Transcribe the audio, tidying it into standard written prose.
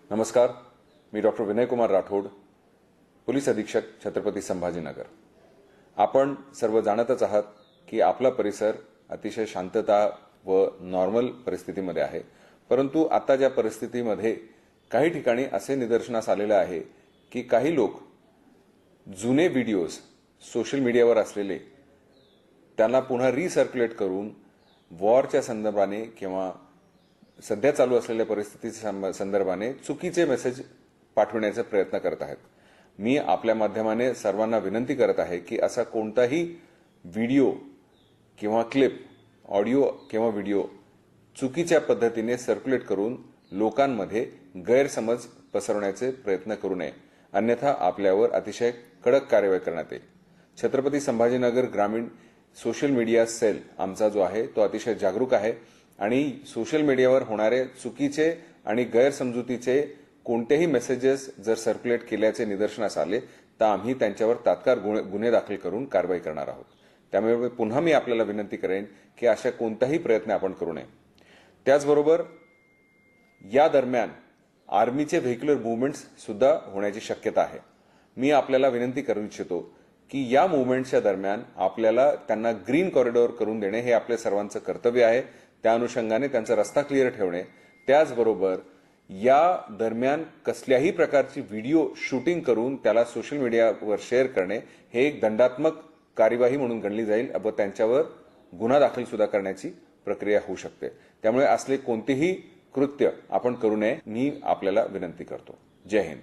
नमस्कार, मी doctor Vinay Kumar Rathod, police अधीक्षक छत्रपती संभाजीनगर। आपण सर्व जाणतच आहात की आपला परिसर अतिशय शांतता व नॉर्मल परिस्थितीमध्ये आहे, परंतु आता ज्या परिस्थितीमध्ये काही ठिकाणी असे निदर्शनास आलेले आहे की काही लोक जुने व्हिडिओज सोशल मीडियावर असलेले त्यांना पुन्हा रिसर्क्युलेट करून वॉरच्या संदर्भाने किंवा सध्या चालू असलेल्या परिस्थितीच्या संदर्भाने चुकीचे मेसेज पाठवण्याचा प्रयत्न करत आहेत। मी आपल्या माध्यमाने सर्वांना विनंती करत आहे की असा कोणताही व्हिडिओ किंवा क्लिप, ऑडिओ किंवा व्हिडिओ चुकीच्या पद्धतीने सर्क्युलेट करून लोकांमध्ये गैरसमज पसरवण्याचे प्रयत्न करू नये, अन्यथा आपल्यावर अतिशय कडक कारवाई करण्यात येईल। छत्रपती संभाजीनगर ग्रामीण सोशल मीडिया सेल आमचा जो आहे तो अतिशय जागरूक आहे आणि सोशल मीडियावर होणारे चुकीचे आणि गैरसमजुतीचे कोणतेही मेसेजेस जर सर्क्युलेट केल्याचे निदर्शनास आले तर आम्ही त्यांच्यावर तात्काळ गुन्हे दाखल करून कारवाई करणार आहोत। त्यामुळे पुन्हा मी आपल्याला विनंती करेन की अशा कोणताही प्रयत्न आपण करू नये। त्याचबरोबर या दरम्यान आर्मीचे व्हेक्युलर मूव्हमेंट्स सुद्धा होण्याची शक्यता आहे। मी आपल्याला विनंती करू इच्छितो की या मूव्हमेंट्सच्या दरम्यान आपल्याला त्यांना ग्रीन कॉरिडॉर करून देणे हे आपल्या सर्वांचं कर्तव्य आहे। त्या अनुषंगाने त्यांचा रस्ता क्लिअर ठेवणे, त्याचबरोबर या दरम्यान कसल्याही प्रकारची व्हिडिओ शूटिंग करून त्याला सोशल मीडियावर शेअर करणे हे एक दंडात्मक कार्यवाही म्हणून गणली जाईल व त्यांच्यावर गुन्हा दाखल सुद्धा करण्याची प्रक्रिया होऊ शकते। त्यामुळे असले कोणतेही कृत्य आपण करू नये, मी आपल्याला विनंती करतो। जय हिंद।